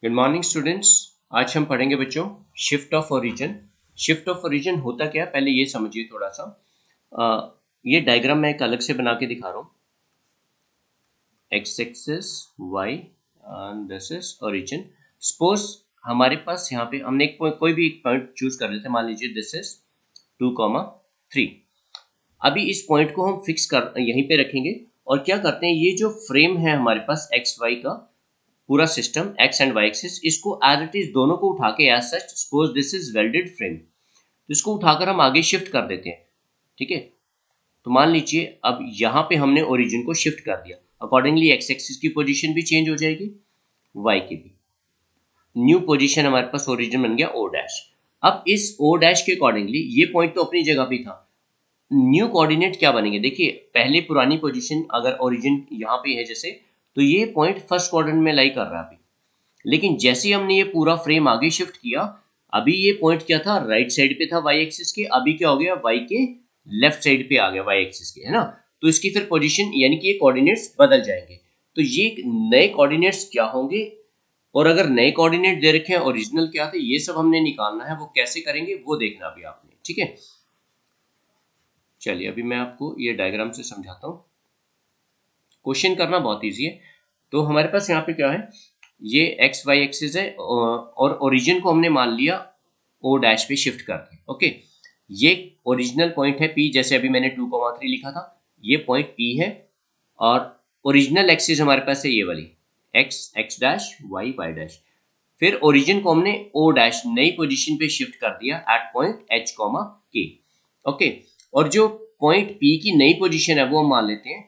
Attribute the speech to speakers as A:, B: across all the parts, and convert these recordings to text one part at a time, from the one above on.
A: Good morning students. आज हम पढ़ेंगे बच्चों shift of origin. Shift of origin होता क्या है पहले ये समझिए थोड़ा सा। ये डायग्राम मैं एक अलग से बना के दिखा रहा हूँ। X axis Y and this is origin. Suppose हमारे पास यहाँ पे हमने कोई भी एक पॉइंट चूज कर लेते हैं। मान लीजिए दिस इज 2,3। अभी इस पॉइंट को हम फिक्स कर यहीं पे रखेंगे और क्या करते हैं, ये जो फ्रेम है हमारे पास एक्स वाई का पूरा system X and Y axis, इसको एज इट इज दोनों को उठा के as such suppose this is welded frame, तो इसको उठाकर हम आगे शिफ्ट कर देते हैं। ठीक है, तो मान लीजिए अब यहाँ पे हमने ओरिजिन को शिफ्ट कर दिया, अकॉर्डिंगली एक्स एक्सिस की पोजीशन भी चेंज हो जाएगी, वाई की भी। न्यू पोजीशन हमारे पास ओरिजिन बन गया ओ डैश। अब इस ओ डैश के अकॉर्डिंगली ये पॉइंट तो अपनी जगह पे था, न्यू कोऑर्डिनेट क्या बनेंगे। देखिए पहले पुरानी पोजीशन अगर ओरिजिन यहाँ पे है जैसे, तो ये पॉइंट फर्स्ट क्वाड्रेंट में लाई कर रहा है अभी। लेकिन जैसे ही हमने ये पूरा फ्रेम आगे शिफ्ट किया, अभी ये पॉइंट क्या था, राइट साइड पे था वाई एक्सिस के, अभी क्या हो गया, वाई के लेफ्ट साइड पे आ गया वाई एक्सिस के, है ना। तो इसकी फिर पोजीशन यानी कि ये कोऑर्डिनेट्स बदल जाएंगे। तो ये नए कोऑर्डिनेट्स क्या होंगे, और अगर नए कोऑर्डिनेट दे रखे हैं ओरिजिनल क्या थे, ये सब हमने निकालना है। वो कैसे करेंगे वो देखना भी आपने, ठीक है। चलिए अभी मैं आपको ये डायग्राम से समझाता हूँ। क्वेश्चन करना बहुत ईजी है। तो हमारे पास यहाँ पे क्या है, ये एक्स वाई एक्सिस है और ओरिजिन को हमने मान लिया ओ डैश पे शिफ्ट करके। ओके, ये ओरिजिनल पॉइंट है पी, जैसे अभी मैंने 2,3 लिखा था, ये पॉइंट पी है। और ओरिजिनल एक्सिस हमारे पास है ये वाली X X dash Y Y dash. फिर ओरिजिन को हमने ओ डैश नई पोजीशन पे शिफ्ट कर दिया at point H comma K. Okay, और जो पॉइंट पी की नई पोजीशन है वो हम मान लेते हैं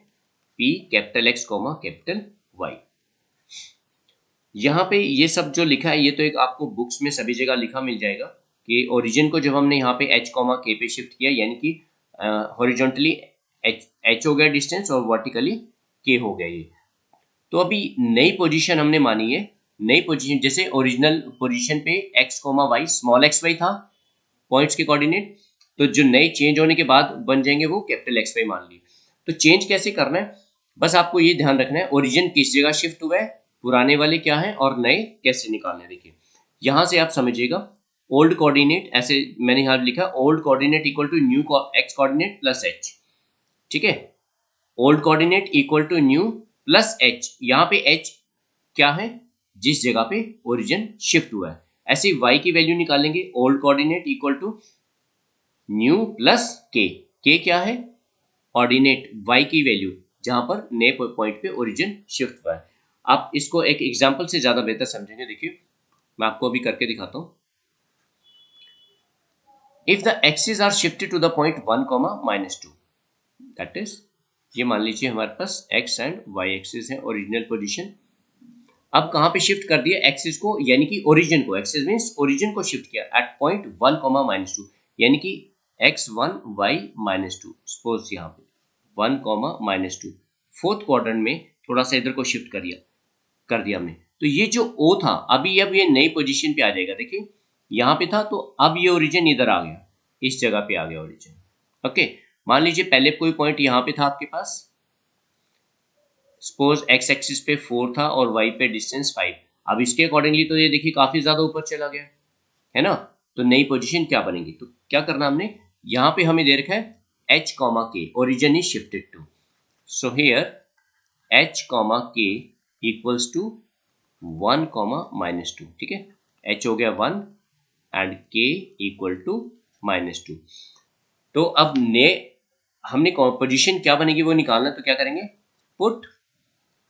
A: P capital X comma capital Y. यहाँ पे ये सब जो लिखा है ये तो एक आपको बुक्स में सभी जगह लिखा मिल जाएगा कि ओरिजिन को जब हमने यहाँ पे एच कॉमा के पे शिफ्ट किया, यानी कि हॉरिजॉन्टली एच हो गया डिस्टेंस और वर्टिकली के हो गया ये। तो अभी नई पोजीशन हमने मानी है, नई पोजीशन जैसे ओरिजिनल पोजीशन पे X comma Y small X Y था पॉइंट्स के कोऑर्डिनेट, तो जो नए चेंज होने के बाद बन जाएंगे वो कैपिटल एक्स वाई मान लिए। तो चेंज कैसे करना है, बस आपको ये ध्यान रखना है ओरिजिन किस जगह शिफ्ट हुआ है, पुराने वाले क्या है और नए कैसे निकालने। देखिए यहां से आप समझिएगा, ओल्ड कोऑर्डिनेट ऐसे मैंने यहां लिखा, old coordinate equal to new X coordinate plus H. ठीक है, old coordinate equal to new plus H. यहाँ पे एच क्या है, जिस जगह पे ओरिजिन शिफ्ट हुआ है। ऐसे ही y की वैल्यू निकालेंगे, old coordinate equal to new plus K क्या है, ऑर्डिनेट y की वैल्यू जहां पर नए पॉइंट पे ओरिजिन शिफ्ट हुआ है। आप इसको एक एग्जांपल से ज्यादा बेहतर समझेंगे। देखिए मैं आपको अभी करके दिखाता हूं। If the axis are shifted to the point 1,-2, that is, ये मान लीजिए हमारे पास x एंड y एक्सिस है ओरिजिनल पोजीशन। अब कहां पे शिफ्ट कर दिया एक्सिस को, यानी कि ओरिजिन को, एक्सिस मींस ओरिजिन को शिफ्ट किया एट पॉइंट 1,-2, यानी कि x1 y-2। सपोज यहाँ पे 1,-2 फोर्थ क्वाड्रेंट में थोड़ा सा इधर को शिफ्ट कर दिया हमने। तो ये जो O था अभी अब ये नई पोजीशन पे आ जाएगा। देखिए यहाँ पे था तो अब ये ओरिजिन इधर आ गया, इस जगह पे आ गया ओरिजिन। ओके, मान लीजिए पहले कोई पॉइंट यहाँ पे था आपके पास, सपोज एक्स एक्सिस पे 4 था और वाई पे डिस्टेंस 5। अब इसके अकॉर्डिंगली तो ये देखिए काफी ज्यादा ऊपर चला गया है ना। तो नई पोजीशन क्या बनेगी, तो क्या करना हमने, यहाँ पे हमें दे रखा है H comma K, origin is shifted to, so here H comma K equals to 1,-2। ठीक है, एच हो गया 1 एंड के इक्वल टू -2। तो अब ने हमने पोजीशन क्या बनेगी वो निकालना, तो क्या करेंगे, put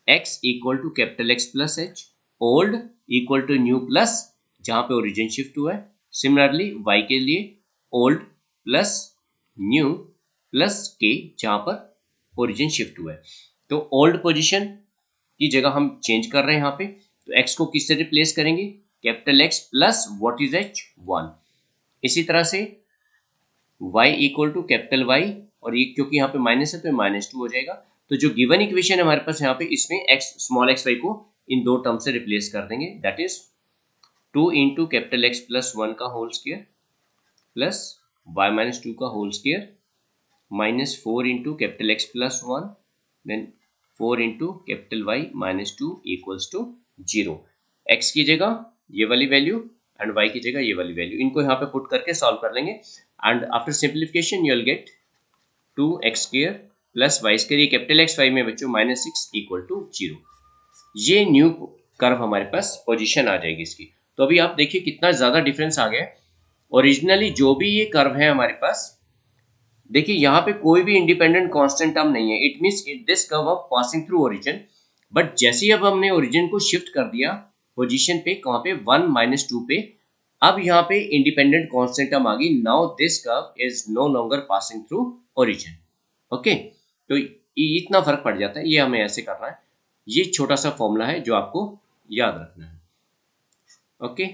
A: x equal to capital X plus H, old equal to new plus जहां पे ओरिजिन शिफ्ट हुआ है। सिमिलरली y के लिए ओल्ड प्लस न्यू प्लस के जहां पर ओरिजिन शिफ्ट हुआ है। तो ओल्ड पोजीशन की जगह हम चेंज कर रहे हैं यहाँ पे, तो x को किससे रिप्लेस करेंगे, capital X plus what is h 1। इसी तरह से y equal to capital Y, और ये क्योंकि यहाँ पे माइनस है तो -2 हो जाएगा। तो जो गिवन इक्वेशन है हमारे पास यहाँ पे, इसमें x स्मॉल एक्स वाई को इन दो टर्म से रिप्लेस कर देंगे, that is 2 into capital X plus 1 का होल स्क्वायर प्लस y-2 का whole square -4 into capital X plus 1 then 4 into capital Y -2 equals to 0। x की जगह ये वाली वैल्यू एंड y की जगह ये वाली वैल्यू, इनको यहाँ पे पुट करके सॉल्व कर लेंगे and after simplification you will get 2x² plus Y square, ये कैपिटल X y में बच्चों -6 इक्वल टू 0। ये न्यू कर्व हमारे पास पोजीशन आ जाएगी इसकी। तो अभी आप देखिए कितना ज़्यादा डिफरेंस आ गया है। ओरिजिनली जो भी ये कर्व है हमारे पास, देखिए यहाँ पे कोई भी इंडिपेंडेंट कांस्टेंट टर्म नहीं है, it means this curve of passing through origin. But जैसे ही अब हमने ओरिजिन को शिफ्ट कर दिया पोजीशन पे, कहाँ पे 1 -2 पे, अब यहाँ पे इंडिपेंडेंट कांस्टेंट टर्म आ गई। Now this curve is no longer passing through origin. Okay, तो इतना फर्क पड़ जाता है, ये हमें ऐसे करना है। ये छोटा सा फॉर्मूला है जो आपको याद रखना है। Okay,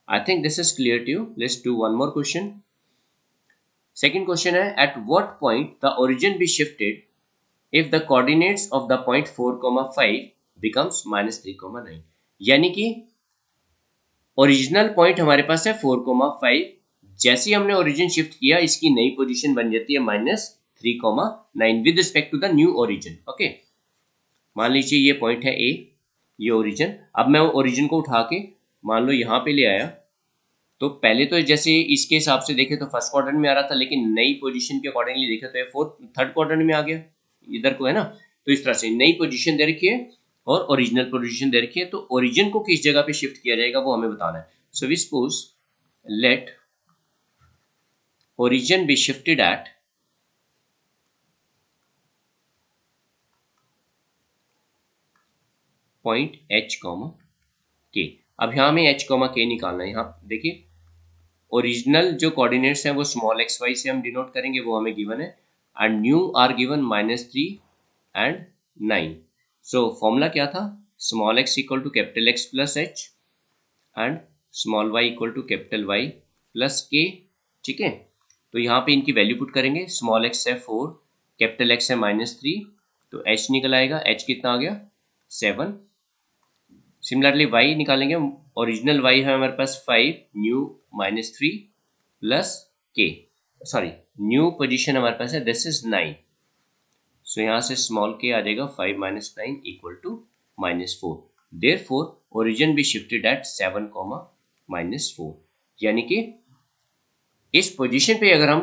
A: I think this is clear to you. Let's do one more question. Second question है, at what point the origin be shifted if the coordinates of the point 4,5 becomes -3,9। यानी कि ओरिजिनल पॉइंट हमारे पास है 4,5, जैसे ही हमने origin shift किया इसकी नई पोजीशन बन जाती है -3,9 with respect to the new origin. Okay, मान लीजिए ये पॉइंट है ए, ये ओरिजिन। अब मैं ओरिजिन को उठा के मान लो यहाँ पे ले आया, तो पहले तो जैसे इसके हिसाब से देखे तो फर्स्ट क्वाड्रेंट में आ रहा था, लेकिन नई पोजीशन के अकॉर्डिंगली देखे तो ये थर्ड क्वाड्रेंट में आ गया, इधर को है ना। तो इस तरह से नई पोजीशन दे रखी है और ओरिजिनल पोजीशन दे रखी है, तो ओरिजिन को किस जगह पे शिफ्ट किया जाएगा वो हमें बताना है। So we suppose let origin be shifted at point h, k। अब यहाँ में h, k निकालना है। यहाँ देखिए ओरिजिनल जो कोऑर्डिनेट्स हैं वो स्मॉल xy से हम डिनोट करेंगे, वो हमें गिवन है, and new are given -3 and 9। So formula क्या था, small x equal to capital X plus h and small y equal to capital Y plus k। ठीक है, तो यहाँ पे इनकी वैल्यू पुट करेंगे। स्मॉल x है 4, कैपिटल X है -3, तो h निकल आएगा। h कितना आ गया 7। सिमिलरली y निकालेंगे, ओरिजिनल y है हमारे पास 5, new -3 plus k, sorry new position हमारे पास है दिस इज 9। सो यहाँ से स्मॉल k आ जाएगा 5 - 9 equal to -4। Therefore origin be shifted at 7, -4। यानी कि इस पोजीशन पे अगर हम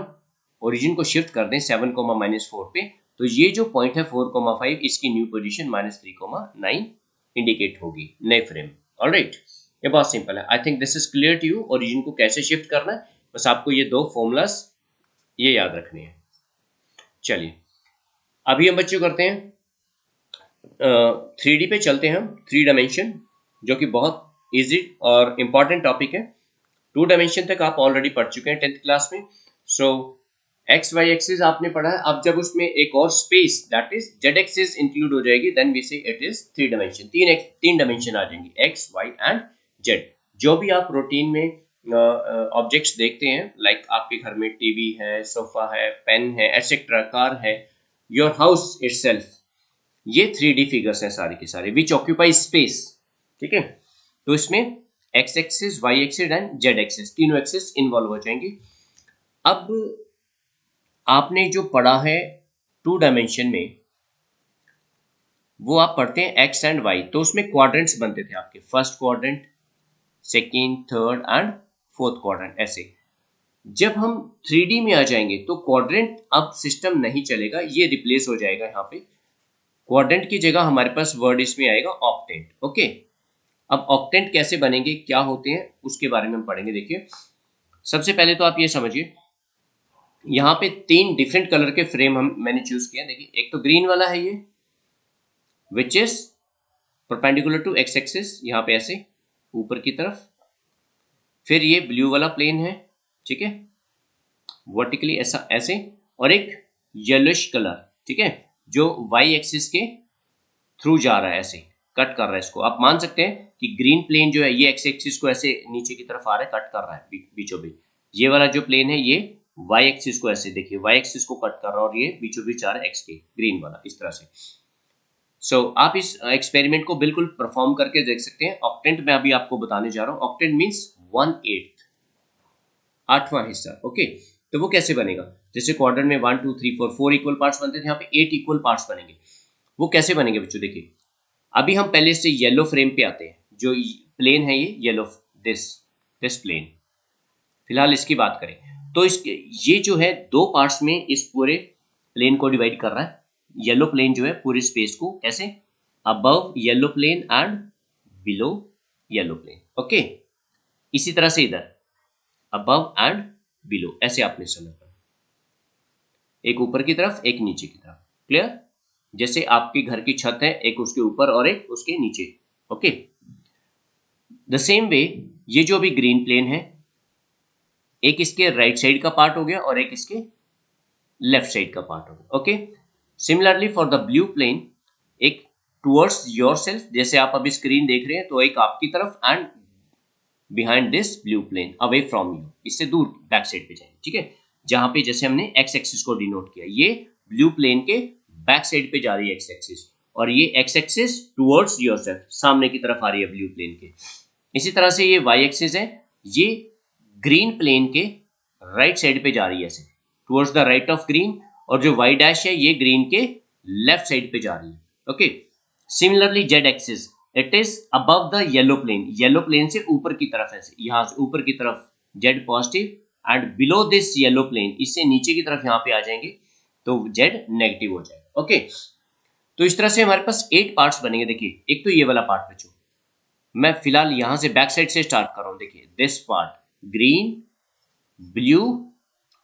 A: ओरिजिन को शिफ्ट कर दें 7, -4 पे, तो ये जो पॉइंट है 4,5 इसकी न्यू पोजीशन -3,9 इंडिकेट होगी नए फ्रेम। ऑलराइट, ये बहुत सिंपल है। I think this is clear to you. Origin को कैसे शिफ्ट करना है, बस आपको ये दो फॉर्मूलास ये याद रखने हैं। चलिए अभी हम बच्चों करते हैं 3D पे चलते हैं हम, 3 डायमेंशन, जो कि बहुत इजी और इम्पॉर्टेंट टॉपिक है। 2 डायमेंशन तक आप ऑलरेडी पढ़ चुके हैं 10th क्लास में। सो एक्स वाई एक्सिस आपने पढ़ा है। अब जब उसमें एक और space that is Z axis include हो जाएगी, देन वी से इट इज 3 डायमेंशन। तीन डायमेंशन आ जाएंगी, एक्स वाई एंड जेड। जो भी आप रूटीन में ऑब्जेक्ट्स देखते हैं, लाइक आपके घर में टीवी है, सोफा है, पेन है, एटसेट्रा, कार है, योर हाउस इटसेल्फ, ये 3D फिगर्स हैं सारे के सारे विच ऑक्यूपाई स्पेस। ठीक है, तो इसमें X axis, Y axis and Z axis, तीनों एक्सिस इन्वॉल्व हो जाएंगे। अब आपने जो पढ़ा है 2 डायमेंशन में, वो आप पढ़ते हैं एक्स एंड वाई, तो उसमें क्वाड्रेंट्स बनते थे आपके, first quadrant, second, third and fourth quadrant. ऐसे जब हम 3D में आ जाएंगे तो क्वाड्रेंट अब सिस्टम नहीं चलेगा, ये रिप्लेस हो जाएगा। यहाँ पे क्वाड्रेंट की जगह हमारे पास वर्ड इसमें आएगा ऑक्टेंट। ओके, अब ऑक्टेंट कैसे बनेंगे, क्या होते हैं, उसके बारे में हम पढ़ेंगे। देखिए सबसे पहले तो आप ये समझिए, यहाँ पे 3 डिफरेंट कलर के फ्रेम मैंने चूज किया। देखिए एक तो ग्रीन वाला है ये, which is perpendicular to X axis, यहाँ पे ऐसे ऊपर की तरफ। फिर ये ब्लू वाला प्लेन है, ठीक है, वर्टिकली ऐसा ऐसे। और एक येलोइश कलर, ठीक है, जो वाई एक्सिस के थ्रू जा रहा है, ऐसे कट कर रहा है इसको। आप मान सकते हैं कि ग्रीन प्लेन जो है ये एक्स एक्सिस को ऐसे नीचे की तरफ आ रहा है, कट कर रहा है बीचों बीच। ये वाला जो प्लेन है ये वाई एक्सिस को ऐसे, देखिए वाई एक्सिस को कट कर रहा है, और ये बीचों बीच आ रहा है एक्स के, ग्रीन वाला, इस तरह से। सो आप इस एक्सपेरिमेंट को बिल्कुल परफॉर्म करके देख सकते हैं। ऑक्टेंट में अभी आपको बताने जा रहा हूँ। ऑक्टेंट मीन्स 1/8, 8वां हिस्सा। ओके, तो वो कैसे बनेगा, जैसे क्वाड्रेंट में 1 2 3 4 इक्वल पार्ट्स बनते थे, यहाँ पे 8 इक्वल पार्ट्स बनेंगे। वो कैसे बनेंगे बच्चों, देखिए अभी हम पहले से येलो फ्रेम पे आते हैं। जो प्लेन है ये येलो, दिस प्लेन, फिलहाल इसकी बात करें तो इसके ये जो है दो पार्ट्स में इस पूरे प्लेन को डिवाइड कर रहा है। येलो प्लेन जो है पूरे स्पेस को कैसे, above yellow plane and below yellow plane. Okay, इसी तरह से इधर अबव एंड बिलो, ऐसे आपने समझना, एक ऊपर की तरफ एक नीचे की तरफ। क्लियर? जैसे आपके घर की छत है, एक उसके ऊपर और एक उसके नीचे। ओके, द सेम वे ये जो अभी ग्रीन प्लेन है, एक इसके राइट साइड का पार्ट हो गया और एक इसके लेफ्ट साइड का पार्ट हो गया। Okay, similarly for the blue plane, एक टुवर्ड्स योरसेल्फ, जैसे आप अभी स्क्रीन देख रहे हैं, तो एक आपकी तरफ and behind this blue plane away from you, इससे दूर बैक साइड पे जाएंगे। ठीक है, जहां पे जैसे हमने एक्स एक्सिस को डिनोट किया, ये ब्लू प्लेन के बैक साइड पे जा रही है एक्स एक्सिस, और ये एक्स एक्सिस टुवर्ड्स योरसेल्फ, सामने की तरफ आ रही है ब्लू प्लेन के। इसी तरह से ये वाई एक्सिस है, ये ग्रीन प्लेन के राइट साइड पे जा रही है ऐसे towards the right of green, और जो वाई डैश है ये ग्रीन के लेफ्ट साइड पे जा रही है। Okay, similarly Z axis, it is above the yellow plane, yellow plane से ऊपर की तरफ ऐसे, यहां से ऊपर की तरफ Z positive and below this yellow plane, इससे नीचे की तरफ यहां पे आ जाएंगे तो जेड नेगेटिव हो जाएगा। ओके, तो इस तरह से हमारे पास 8 पार्ट्स बनेंगे। देखिए, एक तो ये वाला पार्ट बचो, मैं फिलहाल यहां से बैक साइड से स्टार्ट कर रहा हूं। देखिए, दिस पार्ट ग्रीन, ब्लू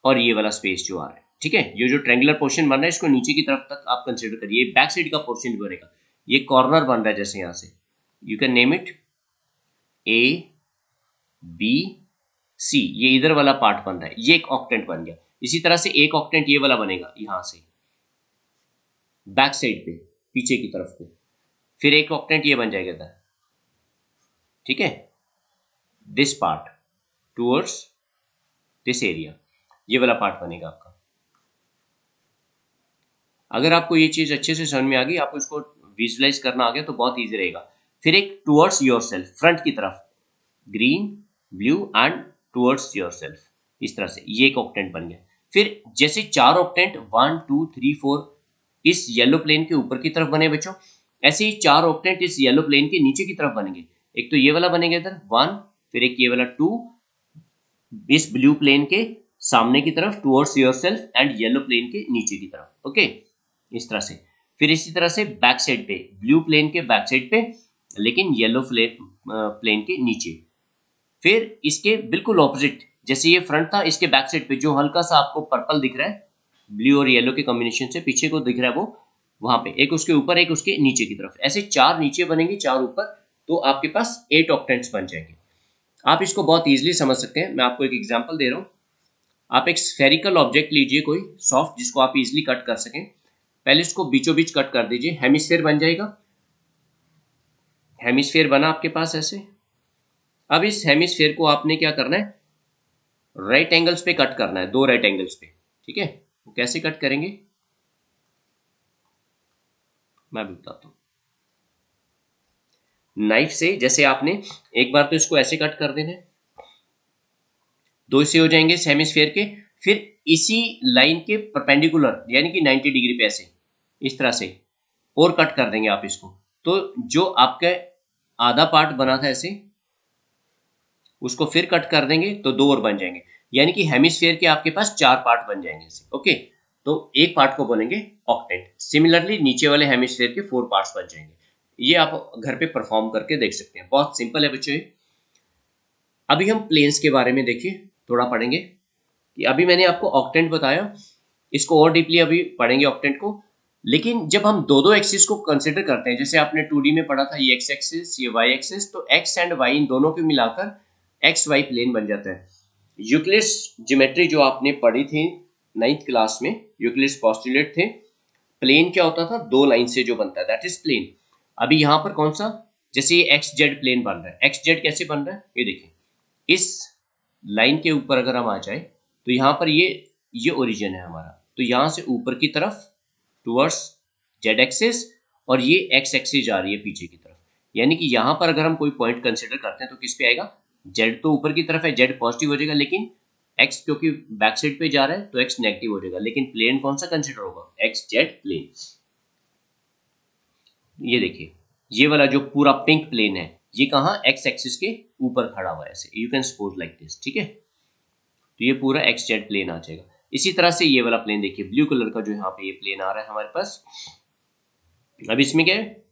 A: और ये वाला स्पेस जो आ रहा है। ठीक है, ये जो ट्रायंगुलर पोर्शन बन रहा है इसको नीचे की तरफ तक आप कंसीडर करिए, बैक साइड का पोर्शन बनेगा। ये कॉर्नर बन रहा है, जैसे यहां से you can name it A B C, ये इधर वाला पार्ट बन रहा है, ये एक ऑक्टेंट बन गया। इसी तरह से एक ऑक्टेंट ये वाला बनेगा यहां से बैक साइड पे पीछे की तरफ को, फिर एक ऑक्टेंट ये बन जाएगा इधर। ठीक है, this part towards this area, ये वाला पार्ट बनेगा आपका। अगर आपको ये चीज अच्छे से समझ में आ गई, आपको इसको विजुलाइज करना आ गया तो बहुत इजी रहेगा। फिर एक टुवर्ड्स योरसेल्फ, फ्रंट की तरफ green, blue and towards yourself, इस तरह से ये एक ऑक्टेंट बन गया। फिर जैसे 4 ऑक्टेंट 1 2 3 4 इस येलो प्लेन के ऊपर की तरफ बने बच्चों, ऐसे ही 4 ऑक्टेंट इस येलो प्लेन के नीचे की तरफ बनेंगे। एक तो ये वाला बनेगा इधर 1, फिर एक ये वाला 2 इस ब्लू प्लेन के सामने की तरफ towards yourself and yellow plane के नीचे की तरफ। ओके, इस तरह से। फिर इसी तरह से बैक साइड पे ब्लू प्लेन के बैक साइड पे, लेकिन येलो प्लेन के नीचे। फिर इसके बिल्कुल ऑपोजिट, जैसे ये फ्रंट था, इसके बैक साइड पे जो हल्का सा आपको पर्पल दिख रहा है ब्लू और येलो के कॉम्बिनेशन से पीछे को दिख रहा है, वो वहां पे एक उसके ऊपर एक उसके नीचे की तरफ, ऐसे 4 नीचे बनेंगे 4 ऊपर, तो आपके पास 8 ऑक्टेंट्स बन जाएंगे। आप इसको बहुत इजीली समझ सकते हैं, मैं आपको एक एग्जांपल दे रहा हूं। आप एक स्फेरिकल ऑब्जेक्ट लीजिए कोई सॉफ्ट, जिसको आप इजीली कट कर सकें। पहले इसको बीचों बीच कट कर दीजिए, हेमिस्फेयर बन जाएगा। हेमिस्फेयर बना आपके पास ऐसे। अब इस हेमिस्फेयर को आपने क्या करना है, राइट एंगल्स पे कट करना है, 2 राइट एंगल्स पे। ठीक है, वो कैसे कट करेंगे मैं भी बताता हूं। नाइफ से, जैसे आपने एक बार तो इसको ऐसे कट कर देना है, 2 से हो जाएंगे इस हेमिस्फेयर के। फिर इसी लाइन के परपेंडिकुलर यानी कि 90 डिग्री पे ऐसे इस तरह से और कट कर देंगे आप इसको, तो जो आपका आधा पार्ट बना था ऐसे, उसको फिर कट कर देंगे तो 2 और बन जाएंगे, यानी कि हेमिस्फेयर के आपके पास 4 पार्ट बन जाएंगे ऐसे। ओके, तो एक पार्ट को बोलेंगे ऑक्टेंट। सिमिलरली नीचे वाले हेमिस्फेयर के 4 पार्ट्स बन जाएंगे। ये आप घर पे परफॉर्म करके देख सकते हैं, बहुत सिंपल है बच्चों। अभी हम प्लेन्स के बारे में देखिए थोड़ा पढ़ेंगे, कि अभी मैंने आपको ऑक्टेंट बताया, इसको और डीपली अभी पढ़ेंगे ऑक्टेंट को। लेकिन जब हम दो एक्सिस को कंसिडर करते हैं, जैसे आपने 2D में पढ़ा था, ये एक्स एक्सिस ये वाई एक्सिस, तो एक्स एंड वाई इन दोनों को मिलाकर एक्स वाई प्लेन बन जाता है। यूक्लिड्स ज्योमेट्री जो आपने पढ़ी थी 9th क्लास में, यूक्लिड्स पोस्टुलेट थे, प्लेन क्या होता था, 2 लाइन से जो बनता है, दैट इज प्लेन। अभी यहाँ पर कौन सा, जैसे ये एक्स जेड प्लेन बन रहा है, एक्स जेड कैसे बन रहा है, ये देखिए, इस लाइन के ऊपर अगर हम आ जाए तो यहाँ पर ये ओरिजिन है हमारा, तो यहाँ से ऊपर की तरफ टुवर्ड्स जेड एक्सिस, और ये एक्स एक्सिस जा रही है पीछे की तरफ, यानी कि यहाँ पर अगर हम कोई पॉइंट कंसिडर करते हैं तो किस पे आएगा, जेड तो ऊपर की तरफ है, जेड पॉजिटिव हो जाएगा, लेकिन एक्स क्योंकि बैक साइड पे जा रहा है तो एक्स नेगेटिव हो जाएगा, लेकिन प्लेन कौन सा कंसिडर होगा, एक्स जेड प्लेन। ये देखिए, ये वाला जो पूरा पिंक प्लेन है, ये कहाँ एक्स एक्सिस के ऊपर खड़ा हुआ है ऐसे, you can suppose like this, ठीक है। तो ये पूरा एक्स जेड प्लेन आ जाएगा। इसी तरह से ये वाला प्लेन देखिए, ब्लू कलर का जो यहाँ पे ये प्लेन आ रहा है हमारे पास। अब इसमें क्या है,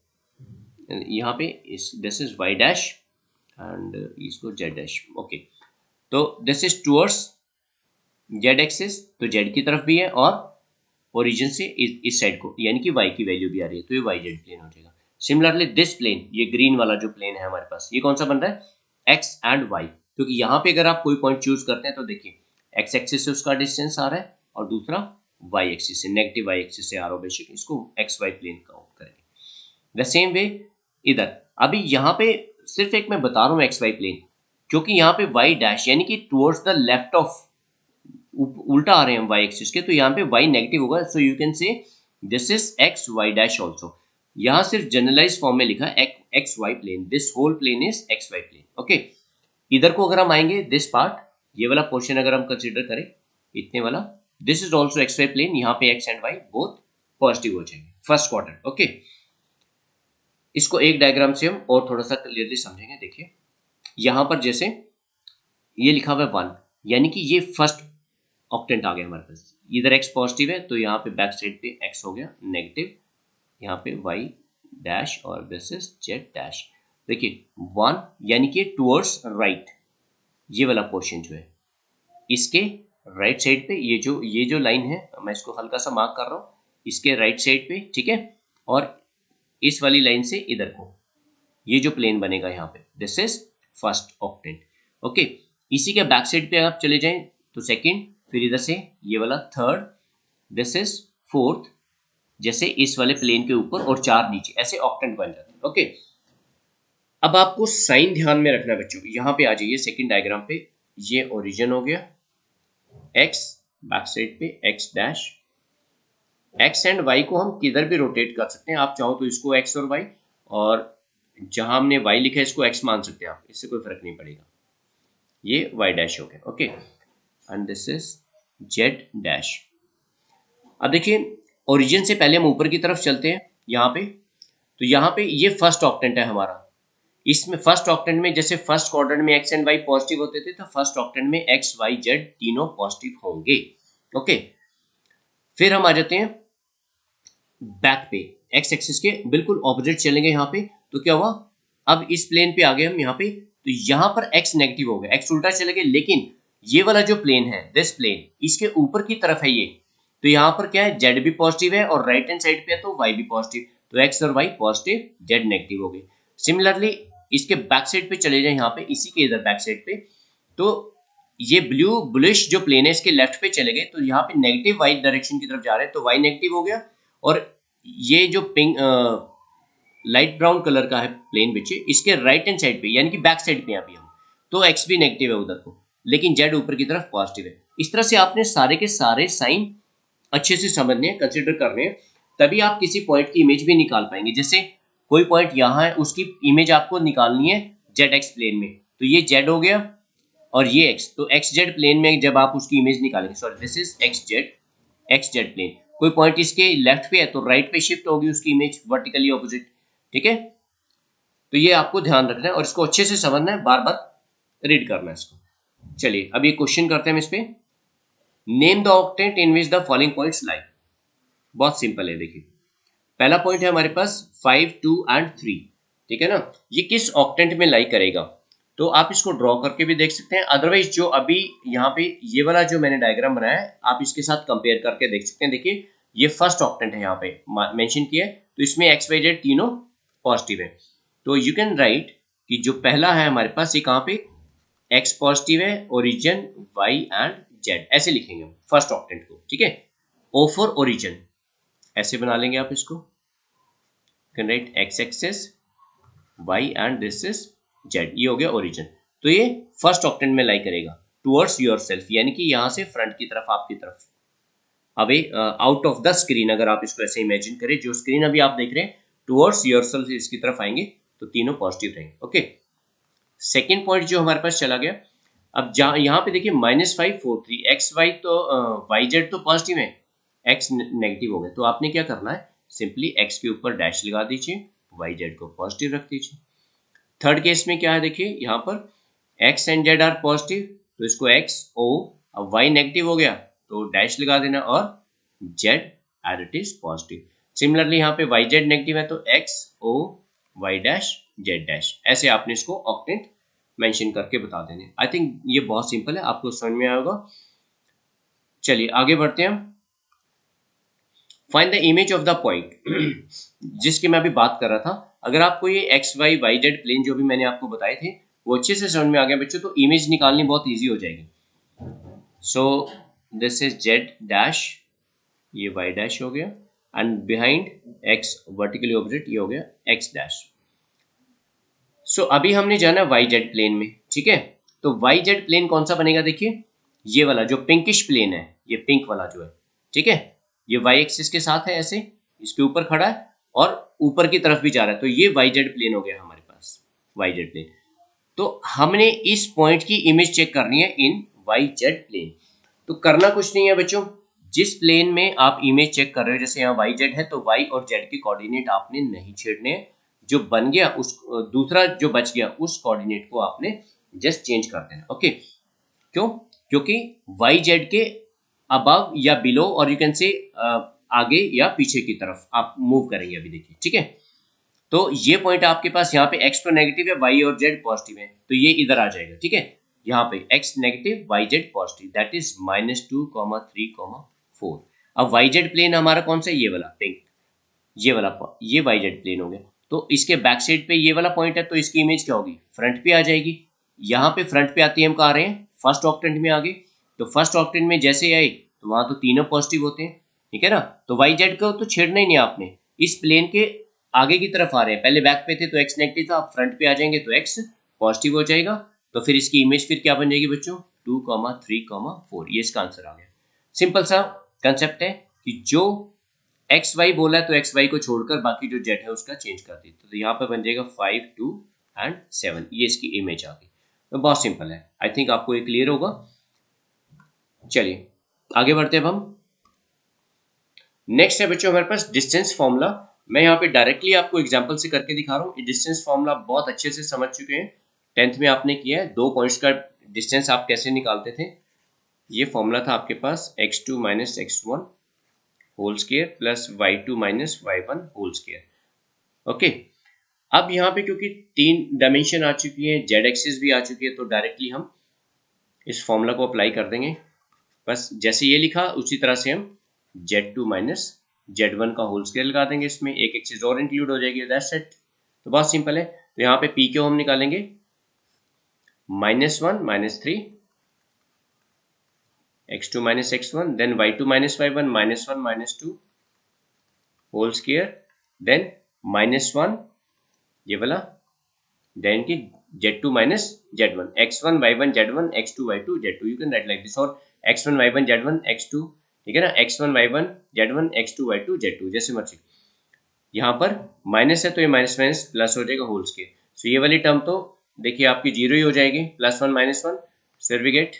A: यहाँ पे इस this is Y dash and इसको जेड डैश, ओके। तो this is towards Z axis, तो जेड की तरफ भी है और ओरिजिन से इस साइड को, यानी कि y की वैल्यू भी आ रही है, तो ये वाई जेड प्लेन हो जाएगा। सिमिलरली दिस प्लेन, ये ग्रीन वाला जो प्लेन है हमारे पास, ये कौन सा बन रहा है, x एंड y, क्योंकि यहाँ पे अगर आप कोई पॉइंट चूज करते हैं तो देखिए x एक्सिस से उसका डिस्टेंस आ रहा है और दूसरा y एक्सिस से, नेगेटिव y एक्सिस से आ रहा है बेसिक, इसको एक्स वाई प्लेन काउंट करेंगे। द सेम वे इधर, अभी यहाँ पे सिर्फ एक मैं बता रहा हूँ एक्स वाई प्लेन, क्योंकि यहाँ पे y डैश यानी कि टुवर्ड्स द लेफ्ट ऑफ, उल्टा आ रहे हैं y एक्सिस के, तो यहाँ पे y नेगेटिव होगा, so you can say this is X Y dash also. यहाँ सिर्फ जनरलाइज फॉर्म में लिखा X Y plane, this whole plane is X Y plane, okay. इधर को अगर हम आएंगे, दिस पार्ट, ये वाला पोर्शन अगर हम कंसीडर करें, इतने वाला, this is also X Y plane, यहाँ पे X and Y both positive हो जाएंगे फर्स्ट क्वार्टर, ओके। इसको एक डायग्राम से हम और थोड़ा सा क्लियरली समझेंगे। देखिए यहाँ पर जैसे ये लिखा हुआ है 1, यानी कि ये फर्स्ट ऑक्टेंट आ गया हमारे पास, इधर x पॉजिटिव है तो यहाँ पे बैक साइड पे x हो गया नेगेटिव, यहाँ पे y डैश और दिस इज z डैश। देखिए 1 यानी कि टुवर्ड्स राइट, ये वाला पोर्शन जो है इसके राइट साइड पे, ये जो लाइन है मैं इसको हल्का सा मार्क कर रहा हूँ, इसके राइट साइड पे, ठीक है। और इस वाली लाइन से इधर को ये जो प्लेन बनेगा यहाँ पे, this is first octant, okay. इसी के बैक साइड पे आप चले जाएं तो सेकंड, फिर इधर से ये वाला थर्ड, दिस इज फोर्थ, जैसे इस वाले प्लेन के ऊपर और 4 नीचे, ऐसे ऑक्टेंट बन जाते हैं, ओके। अब आपको साइन ध्यान में रखना बच्चों, यहाँ पे आ जाइए सेकंड डायग्राम पे, ये ओरिजिन हो गया x, बैक साइड पे x dash, x and y को हम किधर भी रोटेट कर सकते हैं, आप चाहो तो इसको x और y, और जहां हमने y लिखा है इसको x मान सकते हैं आप, इससे कोई फर्क नहीं पड़ेगा। ये y डैश हो गया, okay, and this is z dash. अब देखिए ओरिजिन से पहले हम ऊपर की तरफ चलते हैं यहाँ पे, तो यहाँ पे ये फर्स्ट ऑक्टेंट है हमारा। इसमें फर्स्ट ऑक्टेंट में जैसे फर्स्ट क्वाड्रेंट में x एंड y पॉजिटिव होते थे, तो फर्स्ट ऑक्टेंट में x y z तीनों पॉजिटिव होंगे, ओके। फिर हम आ जाते हैं बैक पे, x एक्सिस के बिल्कुल ऑपोजिट चलेंगे यहाँ पे, तो क्या हुआ, अब इस प्लेन पे आ गए हम यहाँ पे, तो यहाँ पर x नेगेटिव हो गया, x उल्टा चले गए, लेकिन ये वाला जो प्लेन है दिस प्लेन, इसके ऊपर की तरफ है ये, तो यहाँ पर क्या है, z भी पॉजिटिव है और राइट हैंड साइड पे है तो y भी पॉजिटिव, तो x और y पॉजिटिव, z नेगेटिव हो गए। सिमिलरली इसके बैक साइड पे चले जाए यहाँ पे, इसी के इधर बैक साइड पे, तो ये ब्लूइश जो प्लेन है इसके लेफ्ट पे चले गए, तो यहाँ पे नेगेटिव y डायरेक्शन की तरफ जा रहे हैं, तो y नेगेटिव हो गया, और ये जो पिंक लाइट ब्राउन कलर का है प्लेन बच्चे, इसके राइट हैंड साइड पे यानी कि बैक साइड पे अभी हम, तो x भी नेगेटिव है उधर को, लेकिन z ऊपर की तरफ पॉजिटिव है। इस तरह से आपने सारे के सारे साइन अच्छे से समझने हैं, कंसिडर करने हैं, तभी आप किसी पॉइंट की इमेज भी निकाल पाएंगे। जैसे कोई पॉइंट यहाँ है, उसकी इमेज आपको निकालनी है जेड एक्स प्लेन में, तो ये जेड हो गया और ये एक्स, तो एक्स जेड प्लेन में जब आप उसकी इमेज निकालेंगे, sorry this is X Z plane, कोई पॉइंट इसके लेफ्ट पे है तो राइट पे शिफ्ट होगी उसकी इमेज वर्टिकली ऑपोजिट, ठीक है। तो ये आपको ध्यान रखना है और इसको अच्छे से समझना है, बार बार रीड करना है इसको। चलिए अब ये क्वेश्चन करते हैं हम इस पे, name the octant in which the following points लाई। बहुत सिंपल है, देखिए पहला पॉइंट है हमारे पास 5, 2 एंड 3, ठीक है ना। ये किस ऑक्टेंट में लाई करेगा, तो आप इसको ड्रॉ करके भी देख सकते हैं, अदरवाइज जो अभी यहाँ पे ये वाला जो मैंने डायग्राम बनाया है आप इसके साथ कंपेयर करके देख सकते हैं। देखिए ये फर्स्ट ऑक्टेंट है यहाँ पे मेंशन किया है, तो इसमें एक्स वाई जेड तीनों पॉजिटिव है, तो यू कैन राइट कि जो पहला है हमारे पास ये कहाँ पे एक्स पॉजिटिव है, ओरिजिन वाई एंड जेड, ऐसे लिखेंगे हम फर्स्ट ऑक्टेंट को, ठीक है। ओ फॉर ओरिजिन ऐसे बना लेंगे आप इसको, can write X axis Y and this is Z, ये हो गया ओरिजिन। तो ये फर्स्ट ऑक्टेंट में लाई करेगा टुवर्ड्स योरसेल्फ, यानी कि यहाँ से फ्रंट की तरफ, आपकी तरफ, away out of the screen, अगर आप इसको ऐसे इमेजिन करें, जो स्क्रीन अभी आप देख रहे हैं टुवर्ड्स योरसेल्फ इसकी तरफ आएंगे, तो तीनों पॉजिटिव रहेंगे, ओके। सेकेंड पॉइंट जो हमारे पास चला गया, अब यहाँ पे देखिए -5, 4, 3, एक्स वाई तो वाई जेड तो पॉजिटिव है, एक्स नेगेटिव हो गए, तो आपने क्या करना है, सिंपली एक्स के ऊपर डैश लगा दीजिए, वाई जेड को पॉजिटिव रख दीजिए। थर्ड केस में क्या है देखिए, यहाँ पर x and z are positive, तो इसको x o, अब y नेगेटिव हो गया तो डैश लगा देना, और z as it is positive. Similarly यहाँ पे yz नेगेटिव है तो x o y dash z dash, ऐसे आपने इसको ऑक्टेंट मेंशन करके बता देने। आई थिंक ये बहुत सिंपल है, आपको समझ में आएगा। चलिए आगे बढ़ते हैं। Find the image of the point जिसकी मैं अभी बात कर रहा था। अगर आपको ये X Y Y Z plane जो भी मैंने आपको बताए थे वो अच्छे से समझ में आ गया बच्चों, तो इमेज निकालनी बहुत इजी हो जाएगी। सो दिस इज जेड डैश, ये वाई डैश हो गया, and behind x vertically opposite ये हो गया एक्स डैश। सो अभी हमने जाना वाई जेड प्लेन में, ठीक है। तो वाई जेड प्लेन कौन सा बनेगा, देखिए ये वाला जो पिंकिश प्लेन है, ये पिंक वाला जो है, ठीक है, ये वाई एक्सिस के साथ है, ऐसे इसके ऊपर खड़ा है और ऊपर की तरफ भी जा रहा है, तो ये वाई जेड प्लेन हो गया हमारे पास, वाई जेड प्लेन। तो हमने इस पॉइंट की इमेज चेक करनी है इन वाई जेड प्लेन। तो करना कुछ नहीं है बच्चों, जिस प्लेन में आप इमेज चेक कर रहे हो, जैसे यहाँ वाई जेड है तो वाई और जेड के कोऑर्डिनेट आपने नहीं छेड़ने हैं, जो बन गया उस दूसरा जो बच गया उस कोऑर्डिनेट को आपने जस्ट चेंज कर देना। ओके, क्यों? क्योंकि वाई जेड के अबव या बिलो, और यू कैन से आगे या पीछे की तरफ आप मूव करेंगे अभी, देखिए ठीक है। तो ये पॉइंट आपके पास यहाँ पे x तो नेगेटिव है, y और z पॉजिटिव है, तो ये इधर आ जाएगा, ठीक है। यहाँ पे x negative y z positive, that is -2, 3, 4। अब y z प्लेन हमारा कौन सा है, ये वाला पिंक, ये वाला, ये y z प्लेन हो गया। तो इसके बैक साइड पे ये वाला पॉइंट है, तो इसकी इमेज क्या होगी, फ्रंट पे आ जाएगी। यहाँ पे फ्रंट पे आती है, हम कहा रहे हैं फर्स्ट ऑक्टेंट में आ गए, तो फर्स्ट ऑक्टेंट में जैसे आए तो वहां तो तीनों पॉजिटिव होते हैं, ठीक है ना। तो वाई जेड को तो छेड़ना ही नहीं आपने, इस प्लेन के आगे की तरफ आ रहे हैं, पहले बैक पे थे तो एक्स नेगेटिव था, अब फ्रंट पे आ जाएंगे तो एक्स पॉजिटिव हो जाएगा। तो फिर इसकी इमेज फिर क्या बन जाएगी बच्चों, 2, 3, 4। ये इसका आंसर आ गया। सिंपल सा कंसेप्ट है कि जो एक्स वाई बोला है तो एक्स वाई को छोड़कर बाकी जो जेड है उसका चेंज कर दी, तो यहाँ पे बन जाएगा 5, 2 एंड 7। ये इसकी इमेज आ गई। तो बहुत सिंपल है, आई थिंक आपको ये क्लियर होगा। चलिए आगे बढ़ते हैं अब हम। नेक्स्ट है बच्चों हमारे पास डिस्टेंस फॉर्मूला। मैं यहाँ पे डायरेक्टली आपको एग्जांपल से करके दिखा रहा हूँ। ये डिस्टेंस फॉर्मूला बहुत अच्छे से समझ चुके हैं, 10th में आपने किया है। दो पॉइंट्स का डिस्टेंस आप कैसे निकालते थे, ये फॉर्मूला था आपके पास x2 minus x1 whole square plus y2 minus y1 whole square. Okay, अब यहाँ पे क्योंकि 3 डायमेंशन आ चुकी है, जेड एक्सिस भी आ चुकी है, तो डायरेक्टली हम इस फॉर्मूला को अप्लाई कर देंगे। बस जैसे ये लिखा उसी तरह से हम z2 माइनस z1 का होल स्क्वायर लगा देंगे, इसमें एक एक्सिस और इंक्लूड हो जाएगी, दैट्स इट। तो बहुत सिंपल है। तो यहाँ पे p क्यू हम निकालेंगे -1 -3 x2 minus x1, then y2 minus y1 -1 -2 whole square, then -1 ये वाला, देन की z2 minus z1, x1 y1 z1 x2 y2 z2, you can write like this, और x1 y1 z1 x2, ठीक है ना, x1 y1 z1 x2 y2 z2, जैसे मर्जी। यहाँ पर माइनस है तो ये माइनस माइनस प्लस हो जाएगा होल स्क्वायर। सो ये वाली टर्म तो देखिए आपकी जीरो ही हो जाएगी, +1 -1, so we get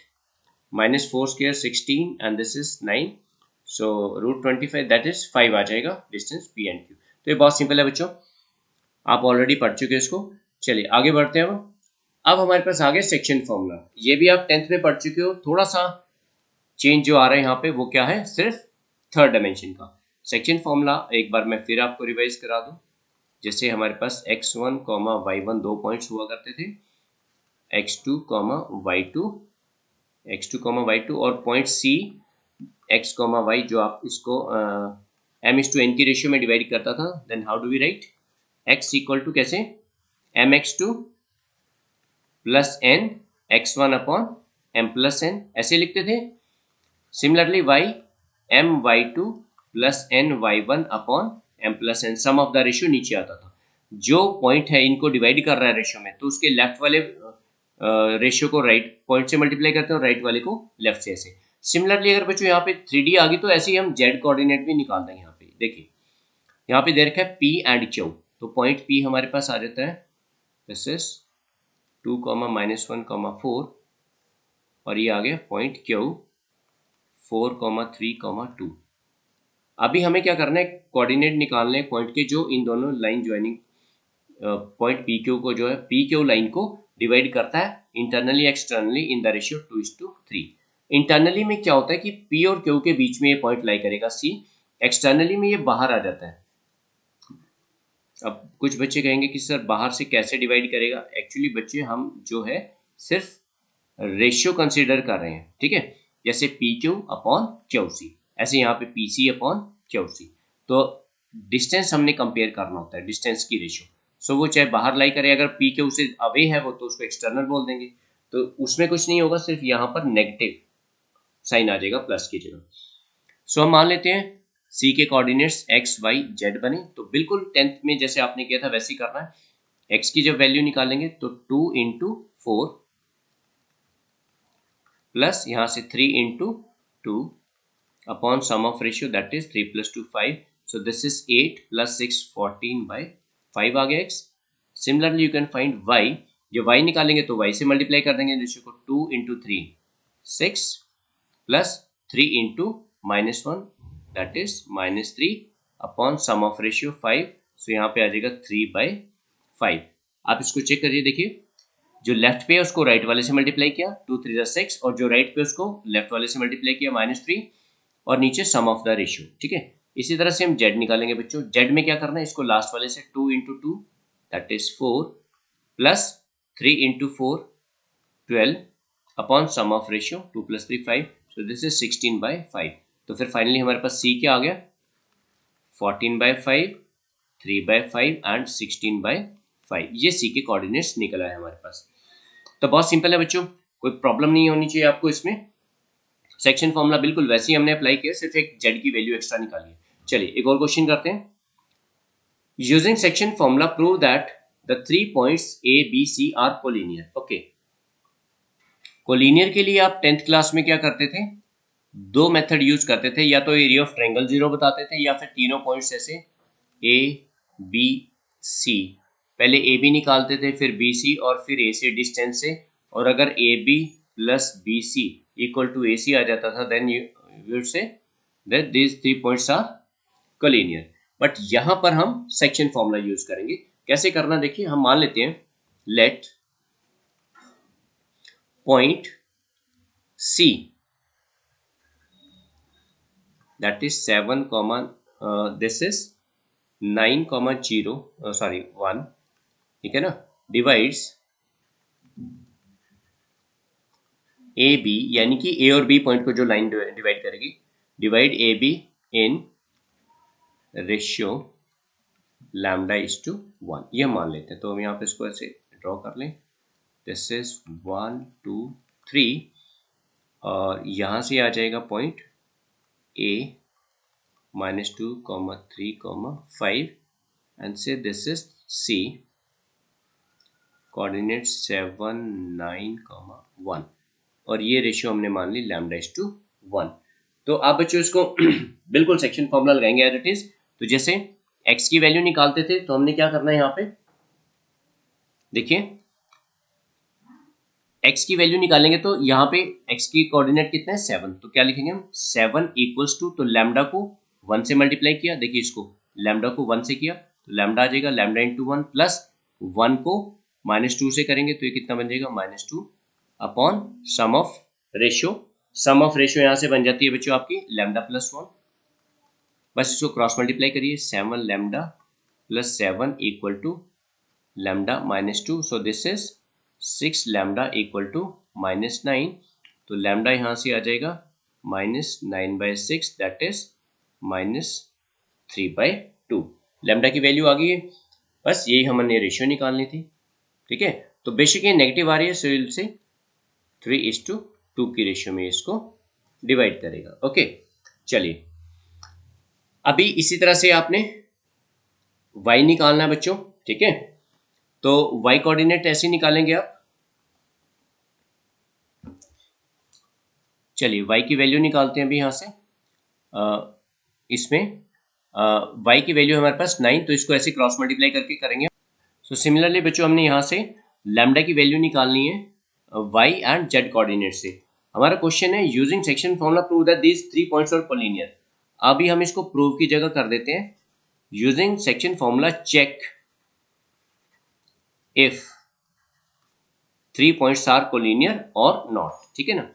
A: -4 square 16 and this is 9, so √25 that is 5 आ जाएगा डिस्टेंस पी एंड क्यू। तो ये बहुत सिंपल है बच्चों, आप ऑलरेडी पढ़ चुके हैं इसको। चलिए आगे बढ़ते हैं। अब हमारे पास आ गया सेक्शन फॉर्मूला, ये भी आप 10th में पढ़ चुके हो। थोड़ा सा चेंज जो आ रहा है यहाँ पे वो क्या है, सिर्फ थर्ड डायमेंशन का सेक्शन फॉर्मूला एक बार मैं फिर आपको रिवाइज करा दूं। जैसे हमारे पास x1, y1 दो पॉइंट्स हुआ करते थे, x2, y2, x2, y2 और पॉइंट C x, y जो आप इसको m/n की रेशियो में डिवाइड करता था। Then how do we write x equal to कैसे, mx2 plus n x1 upon m plus n, ऐसे लिखते थे। Similarly y my2 plus n y1 upon m plus n, sum of the ratio नीचे आता था। जो पॉइंट है इनको डिवाइड कर रहा है रेशियो में, तो उसके लेफ्ट वाले रेशियो को राइट पॉइंट से मल्टीप्लाई करते हैं और राइट वाले को लेफ्ट से, ऐसे। सिमिलरली अगर बच्चों यहाँ पे 3D आ गई तो ऐसे ही हम z कोऑर्डिनेट भी निकाल देंगे। यहाँ पे देखिए, यहाँ पे दे रखा है P एंड Q, तो पॉइंट P हमारे पास आ जाता है, दिस इज 2, -1, 4, और ये आ गया पॉइंट Q 4, 3, 2। अभी हमें क्या करना है, कोऑर्डिनेट निकालने हैं पॉइंट के जो इन दोनों line joining point P Q को जो है पी क्यू लाइन को डिवाइड करता है internally externally in the ratio 2:3। Internally में क्या होता है कि पी और क्यू के बीच में ये पॉइंट लाई करेगा सी, एक्सटर्नली में ये बाहर आ जाता है। अब कुछ बच्चे कहेंगे कि सर बाहर से कैसे डिवाइड करेगा। एक्चुअली बच्चे हम जो है सिर्फ रेशियो कंसीडर कर रहे हैं, ठीक है। जैसे P Q upon Q C, ऐसे यहाँ पे P C upon Q C. तो डिस्टेंस हमने कंपेयर करना होता है, डिस्टेंस की रेशियो। सो वो चाहे बाहर लाई करे, अगर पी क्यू से अवे है वो तो उसको एक्सटर्नल बोल देंगे, तो उसमें कुछ नहीं होगा, सिर्फ यहाँ पर नेगेटिव साइन आ जाएगा प्लस की जगह। सो हम मान लेते हैं सी के कोऑर्डिनेट्स एक्स वाई जेड बने, तो बिल्कुल 10th में जैसे आपने किया था वैसे ही करना है। एक्स की जब वैल्यू निकालेंगे तो 2 × 4 प्लस यहाँ से 3 × 2 upon sum of ratio that is 3 + 2 5। So this is 8 + 6 14/5 आ गया X. Similarly you can find Y. जो वाई निकालेंगे तो वाई से मल्टीप्लाई कर देंगे रेशियो को, 2 × 3 6 plus 3 × -1 that is -3 upon sum of ratio 5। So यहाँ पे आ जाएगा 3/5। आप इसको चेक करिए, देखिए जो लेफ्ट पे है उसको राइट वाले से मल्टीप्लाई किया 2 3 6, और जो राइट पे उसको लेफ्ट वाले से मल्टीप्लाई किया -3, और नीचे सम ऑफ द रेशियो, ठीक है। इसी तरह से हम जेड निकालेंगे बच्चों। जेड में क्या करना है, इसको लास्ट वाले से 2 × 2 that is 4 plus 3 × 4 12 upon sum of ratio 2 + 3 5। So this is 16/5। तो फिर फाइनली हमारे पास सी क्या आ गया, 14/5, 3/5 एंड 16/5। ये सी के कोऑर्डिनेट्स निकल आए हमारे पास। तो बहुत सिंपल है बच्चों, कोई प्रॉब्लम नहीं होनी चाहिए आपको इसमें। सेक्शन फॉर्मूला बिल्कुल वैसे ही हमने अप्लाई किया, सिर्फ एक जेड की वैल्यू एक्स्ट्रा निकाली है। चलिए एक और क्वेश्चन करते हैं। Using section formula prove that the 3 points A B C are collinear. Okay, collinear के लिए आप 10th क्लास में क्या करते थे, दो मेथड यूज करते थे, या तो एरिया ऑफ ट्रायंगल 0 बताते थे, या फिर तीनों पॉइंट्स जैसे ए बी सी, पहले ए बी निकालते थे, फिर बी सी, और फिर ए से डिस्टेंस से, और अगर A B plus B C equal to A C आ जाता था, then you would say that these 3 points are collinear. But यहां पर हम सेक्शन फॉर्मूला यूज करेंगे। कैसे करना देखिए, हम मान लेते हैं let point C that is 7, this is 9, 0 sorry 1, ठीक है ना, डिवाइड्स ए बी, यानी कि ए और बी पॉइंट को जो लाइन डिवाइड करेगी, divide A B in ratio lambda is to 1, ये मान लेते हैं। तो हम यहाँ पे इसको ऐसे ड्रॉ कर लें, दिस इज 1 2 3, और यहाँ से आ जाएगा point A -2, 3, 5, and say this is C, coordinate 7 9, 1, और ये रेशियो हमने मान ली लैम्डा इज टू 1। तो आप बच्चों इसको बिल्कुल सेक्शन फॉर्मूला लगाएंगे एज इट इज। तो जैसे x की वैल्यू निकालते थे तो हमने क्या करना है, यहाँ पे देखिए x की वैल्यू निकालेंगे तो यहाँ पे x की कोऑर्डिनेट कितना है 7, तो क्या लिखेंगे हम 7 इक्वल्स टू, तो लैम्डा को 1 से मल्टीप्लाई किया, देखिए इसको लैम्डा को 1 से किया तो लैम्डा आ जाएगा लैम्डा इंटू 1, प्लस 1 को -2 से करेंगे तो ये कितना बन जाएगा -2 upon sum of ratio. Sum of ratio यहाँ से बन जाती है बच्चों आपकी लैम्डा प्लस 1, बस इसको क्रॉस मल्टीप्लाई करिए, 7 lambda plus 7 equal to lambda -2, so this is 6 lambda equal to -9, तो लैम्डा यहाँ से आ जाएगा -9/6 दैट इज -3/2। लैम्डा की वैल्यू आ गई है, बस यही हमने रेशियो निकालनी थी, ठीक है। तो बेसिक ये नेगेटिव आ रही है, सो से 3:2 की रेशियो में इसको डिवाइड करेगा। ओके, चलिए अभी इसी तरह से आपने y निकालना है बच्चों, ठीक है। तो y कोऑर्डिनेट ऐसे निकालेंगे आप, चलिए y की वैल्यू निकालते हैं अभी यहाँ से। इसमें y की वैल्यू हमारे पास 9, तो इसको ऐसे क्रॉस मल्टीप्लाई करके करेंगे। सो सिमिलरली बच्चों हमने यहाँ से लैम्डा की वैल्यू निकालनी है y एंड z कोऑर्डिनेट से। हमारा क्वेश्चन है using section formula prove that these 3 points are collinear. अभी हम इसको प्रूव की जगह कर देते हैं using section formula check if 3 points are collinear और नॉट, ठीक है ना,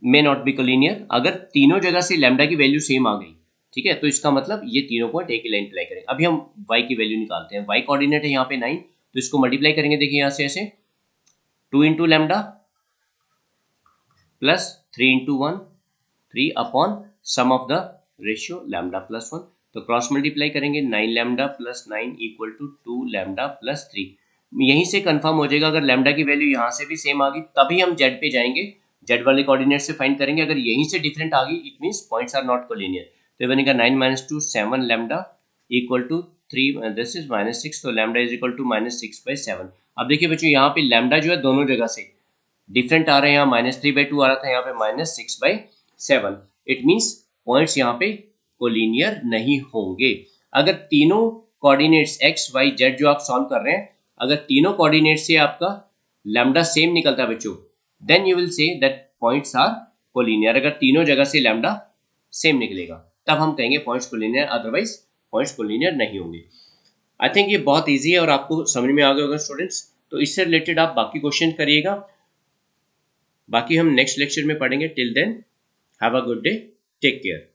A: मे नॉट बी कोलिनियर, अगर तीनों जगह से लैम्डा की वैल्यू सेम आ गई, ठीक है, तो इसका मतलब ये तीनों पॉइंट एक ही लाइन पे लाई करेंगे। अभी हम y की वैल्यू निकालते हैं। y कोऑर्डिनेट है यहाँ पे 9, तो इसको मल्टीप्लाई करेंगे, देखिए यहाँ से ऐसे 2 into lambda plus 3 into 1, 3 upon sum of the ratio lambda plus 1, तो क्रॉस मल्टीप्लाई करेंगे 9 lambda plus 9 equal to 2 lambda plus 3। यहीं से कंफर्म हो जाएगा, अगर लैम्डा की वैल्यू यहाँ से भी सेम आ गई तभी हम जेड पे जाएंगे, जेड वाले कोऑर्डिनेट से फाइंड करेंगे। अगर यहीं से डिफरेंट आ गई it means points are not collinear, तो बनेगा 9 minus 2 7 lambda equal to 3, this is minus 6, तो lambda is equal to minus 6/7। अब देखिए बच्चों यहाँ पे लैम्डा जो है दोनों जगह से डिफरेंट आ रहे हैं, यहाँ -3/2 आ रहा था, यहाँ पे -6/7। इट मींस पॉइंट्स यहाँ पे कोलिनियर नहीं होंगे। अगर तीनों कोऑर्डिनेट्स x y z जो आप सॉल्व कर रहे हैं, अगर तीनों कोऑर्डिनेट से आपका लैम्डा सेम निकलता है बच्चों, then you will see that points are collinear. अगर तीनों जगह से लैम्डा सेम निकलेगा तब हम कहेंगे points collinear, otherwise points collinear नहीं होंगे। आई थिंक ये बहुत ईजी है और आपको समझ में आ गया होगा स्टूडेंट्स। तो इससे रिलेटेड आप बाकी क्वेश्चन करिएगा, बाकी हम नेक्स्ट लेक्चर में पढ़ेंगे। Till then have a good day, take care.